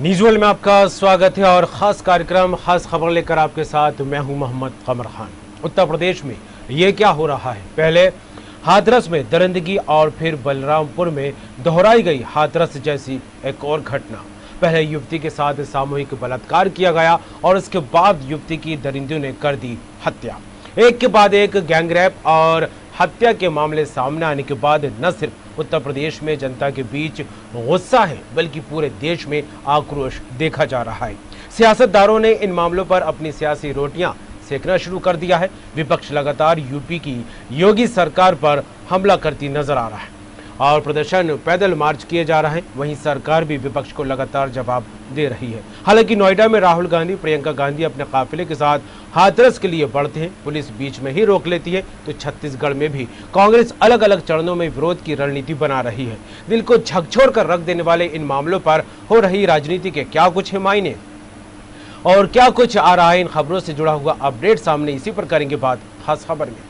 News में आपका स्वागत है और खास कार्यक्रम खास खबर लेकर आपके साथ मैं हूं मोहम्मद कमर खान। उत्तर प्रदेश में ये क्या हो रहा है? पहले हाथरस में दरिंदगी और फिर बलरामपुर में दोहराई गई हाथरस जैसी एक और घटना। पहले युवती के साथ सामूहिक बलात्कार किया गया और उसके बाद युवती की दरिंदियों ने कर दी हत्या। एक के बाद एक गैंगरेप और हत्या के मामले सामने आने के बाद न सिर्फ उत्तर प्रदेश में जनता के बीच गुस्सा है बल्कि पूरे देश में आक्रोश देखा जा रहा है। सियासतदारों ने इन मामलों पर अपनी सियासी रोटियां सेकना शुरू कर दिया है। विपक्ष लगातार यूपी की योगी सरकार पर हमला करती नजर आ रहा है और प्रदर्शन पैदल मार्च किए जा रहे हैं। वहीं सरकार भी विपक्ष को लगातार जवाब दे रही है। हालांकि नोएडा में राहुल गांधी प्रियंका गांधी अपने काफिले के साथ हाथरस के लिए बढ़ते हैं, पुलिस बीच में ही रोक लेती है। तो छत्तीसगढ़ में भी कांग्रेस अलग अलग चरणों में विरोध की रणनीति बना रही है। दिल को झकझोर कर रख देने वाले इन मामलों पर हो रही राजनीति के क्या कुछ है मायने और क्या कुछ आ रहा है, इन खबरों से जुड़ा हुआ अपडेट सामने, इसी पर करेंगे बात खास खबर में।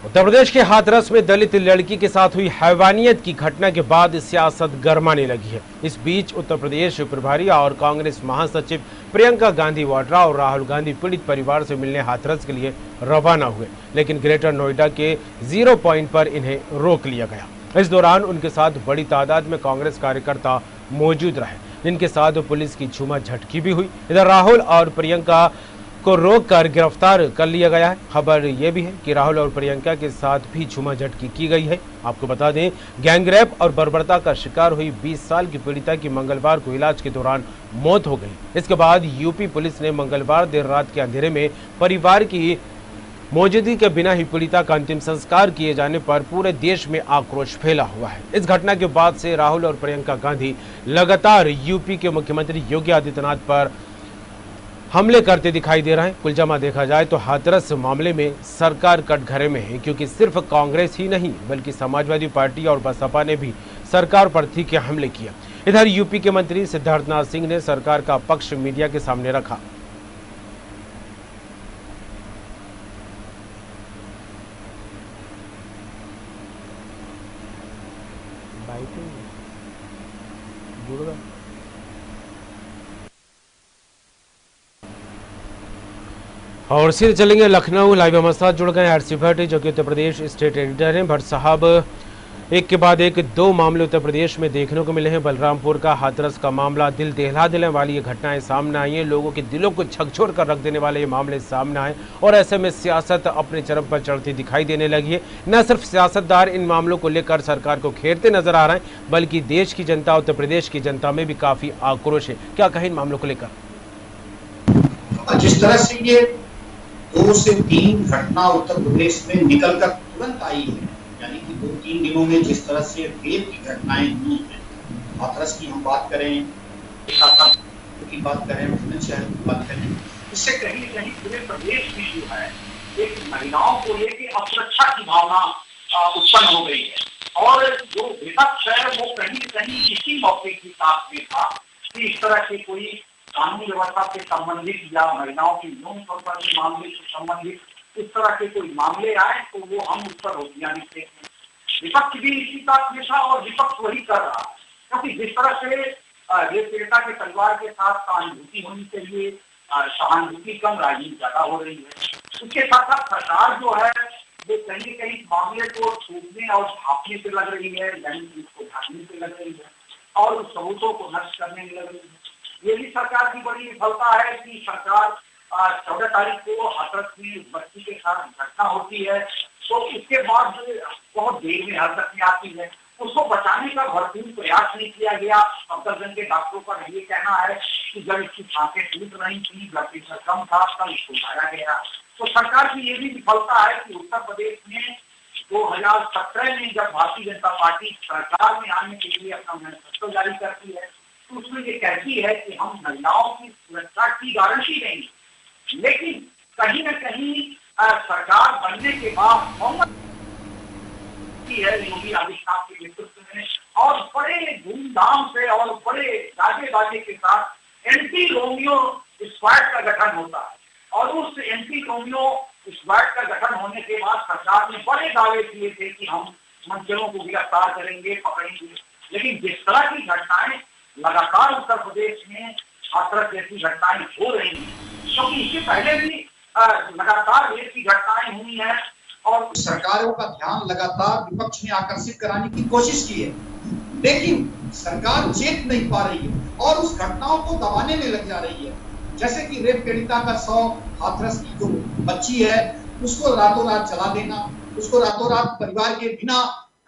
उत्तर प्रदेश के हाथरस में दलित लड़की के साथ हुई हैवानियत की घटना के बाद सियासत गरमाने लगी है। इस बीच उत्तर प्रदेश प्रभारी और कांग्रेस महासचिव प्रियंका गांधी वाड्रा और राहुल गांधी पीड़ित परिवार से मिलने हाथरस के लिए रवाना हुए, लेकिन ग्रेटर नोएडा के 0 पॉइंट पर इन्हें रोक लिया गया। इस दौरान उनके साथ बड़ी तादाद में कांग्रेस कार्यकर्ता मौजूद रहे, जिनके साथ पुलिस की झूमा झटकी भी हुई। इधर राहुल और प्रियंका को रोककर गिरफ्तार कर लिया गया है। खबर यह भी है कि राहुल और प्रियंका के साथ भी झूमा झटकी की गई है। आपको बता दें, गैंगरेप और बर्बरता का शिकार हुई 20 साल की पीड़िता की मंगलवार को इलाज के दौरान मौत हो गई। इसके बाद यूपी पुलिस ने मंगलवार देर रात के अंधेरे में परिवार की मौजूदगी के बिना ही पीड़िता का अंतिम संस्कार किए जाने पर पूरे देश में आक्रोश फैला हुआ है। इस घटना के बाद से राहुल और प्रियंका गांधी लगातार यूपी के मुख्यमंत्री योगी आदित्यनाथ पर हमले करते दिखाई दे रहे हैं। कुल जमा देखा जाए तो हाथरस मामले में सरकार कटघरे में है, क्योंकि सिर्फ कांग्रेस ही नहीं बल्कि समाजवादी पार्टी और बसपा ने भी सरकार पर तीखे हमले किया। इधर यूपी के मंत्री सिद्धार्थनाथ सिंह ने सरकार का पक्ष मीडिया के सामने रखा। और सीधे चलेंगे लखनऊ। लाइव हमारे साथ जुड़ गए आरसी भट्ट, जो कि उत्तर प्रदेश स्टेट एडिटर हैं। भट्ट साहब, एक के बाद एक 2 मामले उत्तर प्रदेश में देखने को मिले हैं। बलरामपुर का, हाथरस का मामला, दिल दहला देने वाली ये घटनाएं सामने आई हैं। लोगों के दिलों को झकझोर कर रख देने वाले ये मामले सामने आए और ऐसे में सियासत अपने चरम पर चढ़ती दिखाई देने लगी है। न सिर्फ सियासतदार इन मामलों को लेकर सरकार को घेरते नजर आ रहे हैं, बल्कि देश की जनता, उत्तर प्रदेश की जनता में भी काफी आक्रोश है। क्या कहें इन मामलों को लेकर? जिस तरह से ये 2 से 3 घटना उत्तर प्रदेश में निकलकर तुरंत आई है, यानी कि 2-3 दिनों में जिस तरह से रेप की घटनाएं हुई हैं, हाथरस की हम बात करें, की बात करें, बुलंदशहर की बात करें, इससे कहीं न कहीं पूरे प्रदेश में जो है एक महिलाओं को लेकर असुरक्षा की भावना उत्पन्न हो गई है। और जो विपक्ष है वो कहीं न कहीं इसी मौके की साथ में था कि इस तरह के कोई कानून व्यवस्था से संबंधित या महिलाओं की यौन शोषण के मामले से संबंधित इस तरह के कोई मामले आए तो वो हम उस पर रोटियां लिखते हैं। विपक्ष भी इसी बात में था और विपक्ष वही कर रहा है, क्योंकि जिस तरह से रेप पीड़िता के परिवार के साथ सहानुभूति होनी चाहिए, सहानुभूति कम, राजनीति ज्यादा हो रही है। उसके साथ साथ सरकार जो है वो कहीं कहीं मामले को छूटने और ढांपने से लग रही है, यानी उसको ढांकने से लग रही है और उस सबूतों को नष्ट करने में लग रही है। ये भी सरकार की बड़ी विफलता है कि सरकार 14 तारीख को हाथरस में बच्ची के साथ घटना होती है तो उसके बाद बहुत देर में हरकत में आती है। उसको बचाने का भरपूर प्रयास नहीं किया गया। सफदरजंग के डॉक्टरों का ये कहना है कि जब इसकी सांसें टूट रही थी, ब्लड प्रेशर कम था, तब इसको उठाया गया। तो सरकार की ये भी विफलता है कि उत्तर प्रदेश में 2017 में जब भारतीय जनता पार्टी सरकार में आने के लिए अपना मैनिफेस्टो जारी करती है तो उसमें ये कहती है कि हम महिलाओं की सुरक्षा की गारंटी देंगे, लेकिन कहीं न कहीं सरकार बनने के बाद है योगी आदित्यनाथ के नेतृत्व में और बड़े धूमधाम से और बड़े गाजे बाजे के साथ एंटी रोमियो स्क्वाड का गठन होता है और उस एंटी रोमियो स्क्वाड का गठन होने के बाद सरकार ने बड़े दावे किए थे कि हम मंचलों को गिरफ्तार करेंगे, पकड़ेंगे, लेकिन जिस तरह की घटनाएं लगातार उत्तर प्रदेश में हाथरस जैसी घटनाएं हो रही हैं, क्योंकि इससे पहले भी लगातार रेप की घटनाएं हुई हैं और सरकारों का ध्यान लगातार विपक्ष में आकर्षित कराने की कोशिश की है, लेकिन सरकार चेत नहीं पा रही है और उस घटनाओं को दबाने में लग जा रही है। जैसे कि रेप पीड़िता का शव, हाथरस की जो बच्ची है उसको रातों रात जला देना, उसको रातों रात परिवार के बिना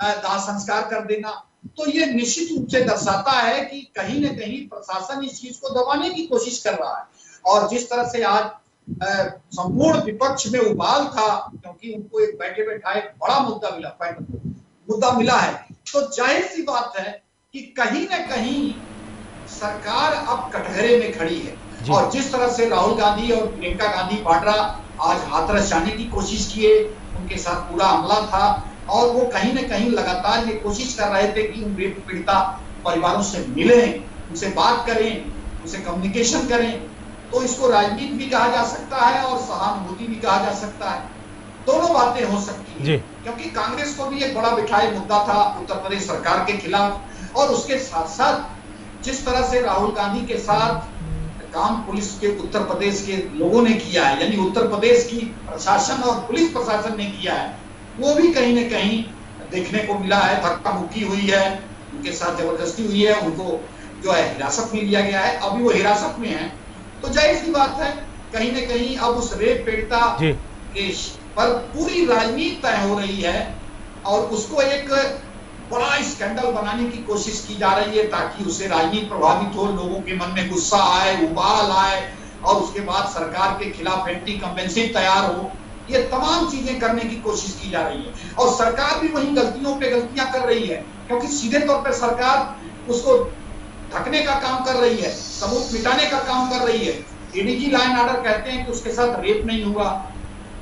दाह संस्कार कर देना, तो ये निश्चित रूप से दर्शाता है कि कहीं न कहीं प्रशासन इस चीज को दबाने की कोशिश कर रहा है। और जिस तरह से आज संपूर्ण विपक्ष में उबाल था, क्योंकि उनको एक बैठे बैठा एक बड़ा मुद्दा मिला है, तो जाहिर सी बात है कि कहीं न कहीं सरकार अब कटघरे में खड़ी है। और जिस तरह से राहुल गांधी और प्रियंका गांधी वाड्रा आज हाथरस जाने की कोशिश किए, उनके साथ पूरा हमला था और वो कहीं न कहीं लगातार ये कोशिश कर रहे थे कि उन रेप पीड़िता परिवारों से मिलें, उनसे बात करें, उनसे कम्युनिकेशन करें, तो इसको राजनीति भी कहा जा सकता है और सहानुभूति भी कहा जा सकता है। दोनों बातें हो सकती है, क्योंकि कांग्रेस को भी एक बड़ा बिठाए मुद्दा था उत्तर प्रदेश सरकार के खिलाफ। और उसके साथ साथ जिस तरह से राहुल गांधी के साथ काम पुलिस के उत्तर प्रदेश के लोगों ने किया है, यानी उत्तर प्रदेश की प्रशासन और पुलिस प्रशासन ने किया है, वो भी कहीं न कहीं देखने को मिला है। धक्का मुक्की हुई है, उनके साथ जबरदस्ती हुई है, उनको जो है हिरासत में लिया गया है, अभी वो हिरासत में है। तो जाहिर सी बात है कहीं न कहीं अब उस रेप पीड़िता पर पूरी राजनीति तय हो रही है और उसको एक बड़ा स्कैंडल बनाने की कोशिश की जा रही है, ताकि उससे राजनीति प्रभावित हो, लोगों के मन में गुस्सा आए, उबाल आए और उसके बाद सरकार के खिलाफ एंटी कंवेंशन तैयार हो। ये तमाम चीजें करने की कोशिश की जा रही है और सरकार भी वही गलतियों पे गलतियां कर रही है, क्योंकि सीधे तौर पे सरकार उसको ढकने का काम कर रही है, सबूत मिटाने का काम कर रही है। एडीजी लॉ एंड ऑर्डर कहते हैं कि उसके साथ रेप नहीं हुआ,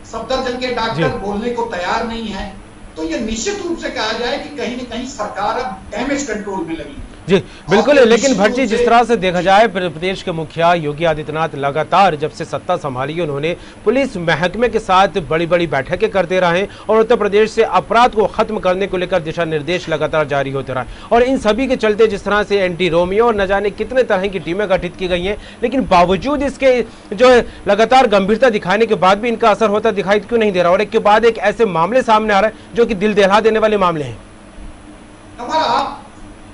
सफदरजंग के डॉक्टर बोलने को तैयार नहीं है। तो ये निश्चित रूप से कहा जाए कि कहीं न कहीं सरकार अब डैमेज कंट्रोल में लगी। जी बिल्कुल, लेकिन भट्ट जी, जिस तरह से देखा जाए प्रदेश के मुखिया योगी आदित्यनाथ लगातार जब से सत्ता संभाली उन्होंने पुलिस महकमे के साथ बड़ी बड़ी बैठकें करते रहे और उत्तर प्रदेश से अपराध को खत्म करने को लेकर दिशा निर्देश लगातार जारी होते रहे और इन सभी के चलते जिस तरह से एंटी रोमियो और न जाने कितने तरह की टीमें गठित की गई हैं, लेकिन बावजूद इसके जो है लगातार गंभीरता दिखाने के बाद भी इनका असर होता दिखाई क्यों नहीं दे रहा और एक के बाद एक ऐसे मामले सामने आ रहे हैं जो कि दिल दहला देने वाले मामले हैं?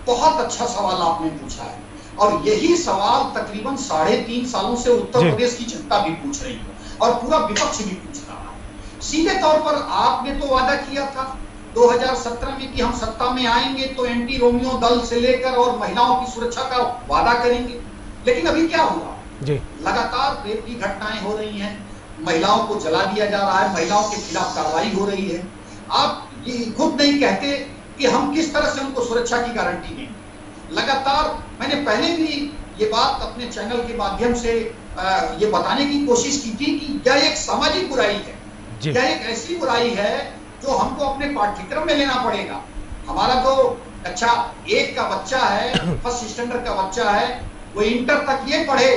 बहुत अच्छा सवाल आपने पूछा है और यही सवाल तकरीबन 3.5 सालों से उत्तर प्रदेश की जनता भी पूछ रही है और पूरा विपक्ष भी पूछ रहा है। सीधे तौर पर आपने तो वादा किया था 2017 में कि हम सत्ता में आएंगे तो एंटी रोमियो दल से लेकर और महिलाओं की सुरक्षा का वादा करेंगे, लेकिन अभी क्या हुआ? लगातार रेप की घटनाएं हो रही हैं, महिलाओं को जला दिया जा रहा है, महिलाओं के खिलाफ कार्रवाई हो रही है। आप ये खुद नहीं कहते कि हम किस तरह से उनको सुरक्षा की गारंटी दें। लगातार मैंने पहले भी ये बात अपने चैनल के माध्यम से ये बताने की कोशिश की थी कि यह एक सामाजिक बुराई है, यह एक ऐसी बुराई है जो हमको अपने पाठ्यक्रम में लेना पड़ेगा। हमारा जो कक्षा 1 का बच्चा है, फर्स्ट स्टैंडर्ड का बच्चा है, वो इंटर तक ये पढ़े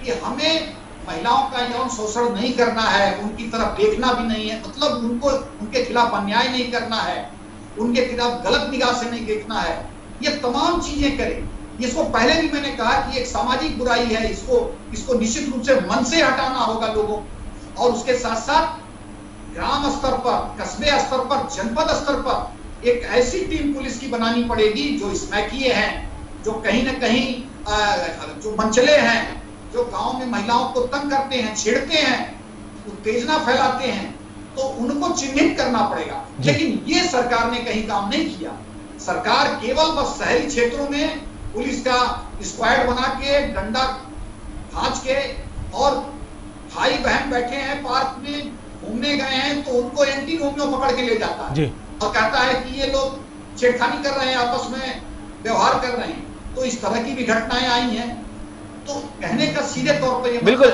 कि हमें महिलाओं का यौन शोषण नहीं करना है, उनकी तरफ देखना भी नहीं है, मतलब उनको उनके खिलाफ अन्याय नहीं करना है, उनके खिलाफ गलत निगाह से नहीं देखना है, ये तमाम चीजें करें। इसको पहले भी मैंने कहा कि एक सामाजिक बुराई है, इसको निश्चित रूप से मन से हटाना होगा लोगों, और उसके साथ साथ ग्राम स्तर पर, कस्बे स्तर पर, जनपद स्तर पर एक ऐसी टीम पुलिस की बनानी पड़ेगी जो स्मैकिए हैं, जो कहीं न कहीं जो मंचले हैं, जो गांव में महिलाओं को तंग करते हैं, छेड़ते हैं, उत्तेजना फैलाते हैं, तो उनको चिन्हित करना पड़ेगा। लेकिन ये सरकार ने कहीं काम नहीं किया। सरकार केवल बस शहरी क्षेत्रों में पुलिस का स्क्वाड बना के, डंडा भांज के, और भाई बहन बैठे हैं पार्क में, घूमने गए हैं तो उनको एंटी रोमियो पकड़ के ले जाता है और कहता है कि ये लोग छेड़खानी कर रहे हैं, आपस में व्यवहार कर रहे हैं। तो इस तरह की भी घटनाएं आई हैं। तो कहने का सीधे तौर पर बिल्कुल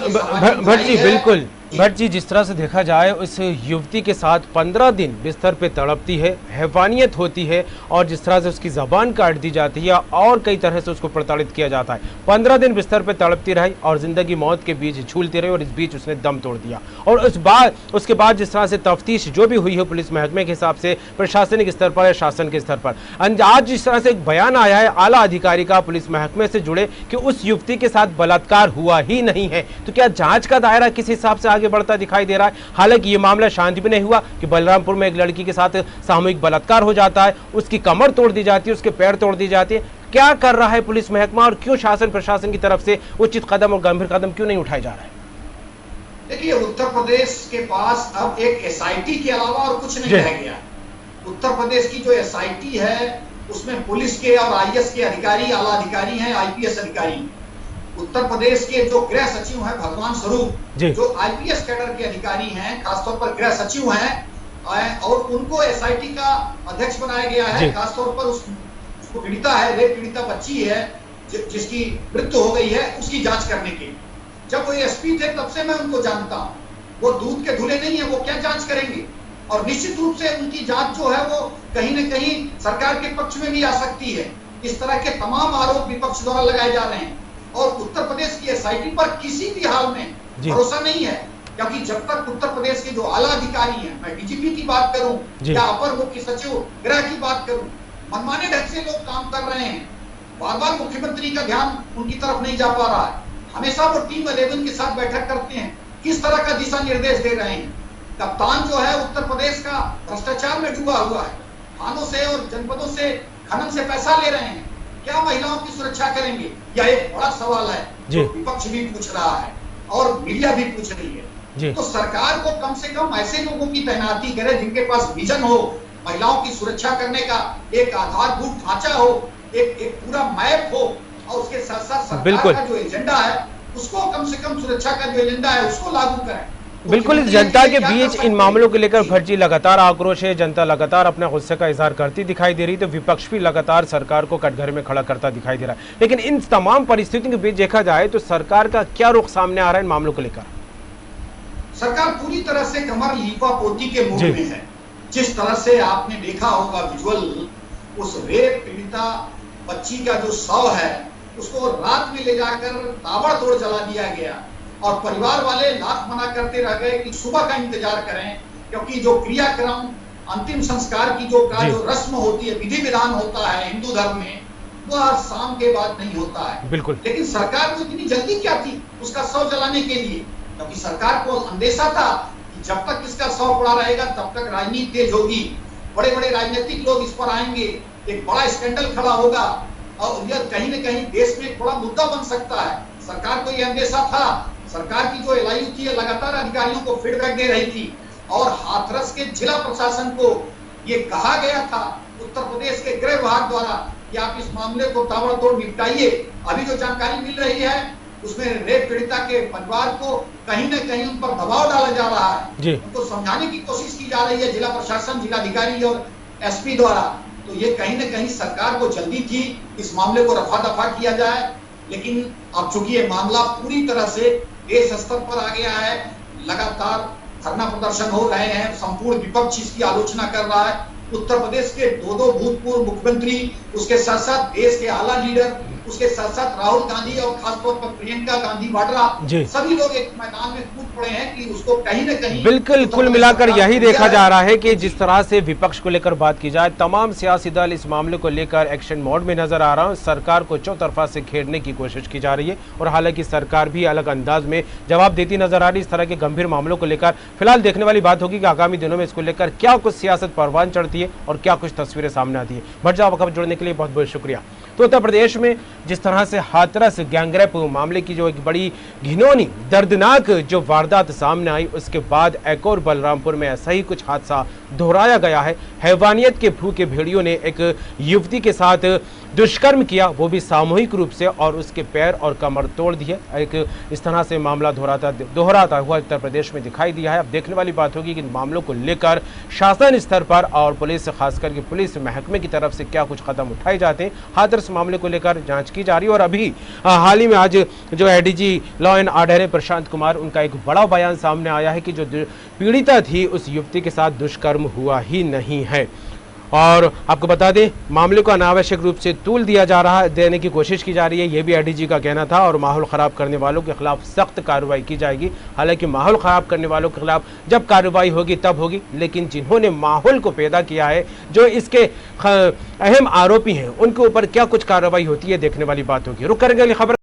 भट्ट जी, बिल्कुल भट्ट जी, जिस तरह से देखा जाए उस युवती के साथ 15 दिन बिस्तर पे तड़पती है, हैवानियत होती है और जिस तरह से उसकी ज़बान काट दी जाती है और कई तरह से उसको प्रताड़ित किया जाता है। 15 दिन बिस्तर पे तड़पती रही और ज़िंदगी मौत के बीच झूलती रही और इस बीच उसने दम तोड़ दिया। और उसके बाद जिस तरह से तफ्तीश जो भी हुई है पुलिस महकमे के हिसाब से, प्रशासनिक स्तर पर या शासन के स्तर पर, आज जिस तरह से एक बयान आया है आला अधिकारी का पुलिस महकमे से जुड़े कि उस युवती के साथ बलात्कार हुआ ही नहीं है, तो क्या जाँच का दायरा किस हिसाब से आगे बढ़ता दिखाई दे रहा है? हालांकि ये मामला शांति में नहीं हुआ कि बलरामपुर में एक लड़की के साथ सामूहिक बलात्कार हो जाता है, उसकी कमर तोड़ दी जाती है, उसके पैर तोड़ दी जाती है। क्या कर रहा है पुलिस महकमा और क्यों शासन प्रशासन की तरफ से उचित कदम और गंभीर कदम क्यों नहीं उठाए जा रहे हैं? देखिए, उत्तर प्रदेश के पास अब एक एसआईटी के अलावा और कुछ नहीं रह गया। उत्तर प्रदेश की जो एसआईटी है उसमें पुलिस के और आईएएस के अधिकारी, आला अधिकारी हैं, आईपीएस अधिकारी। उत्तर प्रदेश के जो गृह सचिव हैं भगवान स्वरूप, जो आईपीएस कैडर के अधिकारी हैं, खासतौर पर गृह सचिव हैं, और उनको एसआईटी का अध्यक्ष बनाया गया है। खासतौर पर उसको पीड़िता है, रेप पीड़िता बच्ची है जिसकी मृत्यु हो गई है, उसकी जांच करने के। जब वो एसपी थे तब से मैं उनको जानता हूँ। वो दूध के धुले नहीं है, वो क्या जांच करेंगे? और निश्चित रूप से उनकी जांच जो है वो कहीं न कहीं सरकार के पक्ष में भी आ सकती है। इस तरह के तमाम आरोप विपक्ष द्वारा लगाए जा रहे हैं और उत्तर प्रदेश की एसआईटी पर किसी भी हाल में भरोसा नहीं है, क्योंकि जब तक उत्तर प्रदेश के जो आला अधिकारी हैं, मैं डीजीपी की बात करूं या अपर मुख्य सचिव गृह की बात करूं, मनमाने ढंग से लोग काम कर रहे हैं। बार बार मुख्यमंत्री का ध्यान उनकी तरफ नहीं जा पा रहा है। हमेशा वो टीम 11 के साथ बैठक करते हैं, किस तरह का दिशा निर्देश दे रहे हैं। कप्तान जो है उत्तर प्रदेश का भ्रष्टाचार में डूबा हुआ है, थानों से और जनपदों से खनन से पैसा ले रहे हैं। क्या महिलाओं की सुरक्षा करेंगे? यह एक बड़ा सवाल है जो विपक्ष भी पूछ रहा है और मीडिया भी पूछ रही है। तो सरकार को कम से कम ऐसे लोगों की तैनाती करे जिनके पास विजन हो, महिलाओं की सुरक्षा करने का एक आधारभूत ढांचा हो, एक पूरा मैप हो, और उसके साथ साथ सरकार का जो एजेंडा है उसको कम से कम सुरक्षा का जो एजेंडा है उसको लागू करें। बिल्कुल, इस जनता के बीच इन मामलों को लेकर भट्ट जी लगातार आक्रोश है, जनता लगातार अपने गुस्से का इजहार करती दिखाई दे रही, तो विपक्ष भी लगातार सरकार को कटघरे में खड़ा करता दिखाई दे रहा है। लेकिन इन तमाम परिस्थितियों के बीच देखा जाए तो सरकार का क्या रुख सामने आ रहा है इन मामलों को लेकर? सरकार पूरी तरह से कमर लीपापोती के मूड में है। जिस तरह से आपने देखा होगा विजुअल, उस रेप पीड़िता बच्ची का जो शव है उसको रात में ले जाकर ताबड़तोड़ जला दिया गया और परिवार वाले लाख मना करते रह गए कि सुबह का इंतजार करें, क्योंकि जो क्रियाक्रम अंतिम संस्कार की जो रस्म होती है, विधि विधान होता है हिंदू धर्म में, वो हर शाम के बाद नहीं होता है। बिल्कुल। लेकिन सरकार को इतनी जल्दी क्या थी उसका शव जलाने के लिए? क्योंकि सरकार को अंदेशा था कि जब तक इसका शव पड़ा रहेगा तब तक राजनीति तेज होगी, बड़े बड़े राजनीतिक लोग इस पर आएंगे, एक बड़ा स्कैंडल खड़ा होगा और यह कहीं न कहीं देश में एक बड़ा मुद्दा बन सकता है। सरकार को यह अंदेशा था। सरकार की जो एलआईयू थी लगातार अधिकारियों को फीडबैक दे रही थी और हाथरस के जिला प्रशासन को ये कहा गया था उत्तर प्रदेश के गृह विभाग द्वारा कि आप इस मामले को ताबड़तोड़ निपटाइए। अभी जो जानकारी मिल रही है उसमें रेप पीड़िता के परिवार को कहीं न कहीं उन पर दबाव डाला जा रहा है, उनको समझाने की कोशिश की जा रही है जिला प्रशासन, जिलाधिकारी और एसपी द्वारा। तो ये कहीं न कहीं सरकार को जल्दी थी इस मामले को रफा दफा किया जाए, लेकिन अब चूंकि ये मामला पूरी तरह से देश स्तर पर आ गया है, लगातार धरना प्रदर्शन हो रहे हैं, संपूर्ण विपक्ष इसकी आलोचना कर रहा है। उत्तर प्रदेश के दो भूतपूर्व मुख्यमंत्री, उसके साथ साथ देश के आला लीडर, उसके साथ साथ राहुल गांधी और खासतौर पर प्रियंका गांधी वाड्रा, सभी लोग एक मैदान में कूद पड़े हैं कि उसको कहीं न कहीं बिल्कुल कुल मिलाकर यही देखा जा रहा है कि जिस तरह से विपक्ष को लेकर बात की जाए, तमाम सियासी दल इस मामले को लेकर एक्शन मोड में नजर आ रहा है। सरकार को चौतरफा से घेरने की कोशिश की जा रही है और हालांकि सरकार भी अलग अंदाज में जवाब देती नजर आ रही है। इस तरह के गंभीर मामलों को लेकर फिलहाल देखने वाली बात होगी कि आगामी दिनों में इसको लेकर क्या कुछ सियासत परवान चढ़ती है और क्या कुछ तस्वीरें सामने आती है। भट्ट साहब खबर जुड़ने के लिए बहुत बहुत शुक्रिया। तो उत्तर प्रदेश में जिस तरह से हाथरस गैंगरेप मामले की जो एक बड़ी घिनौनी दर्दनाक जो वारदात सामने आई, उसके बाद एक और बलरामपुर में ऐसा ही कुछ हादसा दोहराया गया है। हैवानियत के भूखे भेड़ियों ने एक युवती के साथ दुष्कर्म किया वो भी सामूहिक रूप से और उसके पैर और कमर तोड़ दिए। एक इस तरह से मामला दोहराता हुआ उत्तर प्रदेश में दिखाई दिया है। अब देखने वाली बात होगी कि इन मामलों को लेकर शासन स्तर पर और पुलिस, खासकर के पुलिस महकमे की तरफ से क्या कुछ कदम उठाए जाते हैं। हाथरस मामले को लेकर जांच की जा रही है। और अभी हाल ही में आज जो एडीजी लॉ एंड ऑर्डर है प्रशांत कुमार, उनका एक बड़ा बयान सामने आया है कि जो पीड़िता थी उस युवती के साथ दुष्कर्म हुआ ही नहीं है। और आपको बता दें, मामले को अनावश्यक रूप से तूल दिया जा रहा है, देने की कोशिश की जा रही है, यह भी एडीजी का कहना था। और माहौल खराब करने वालों के खिलाफ सख्त कार्रवाई की जाएगी। हालांकि माहौल खराब करने वालों के खिलाफ जब कार्रवाई होगी तब होगी, लेकिन जिन्होंने माहौल को पैदा किया है, जो इसके अहम आरोपी हैं, उनके ऊपर क्या कुछ कार्रवाई होती है देखने वाली बात होगी। रुक करेंगे अगली खबर।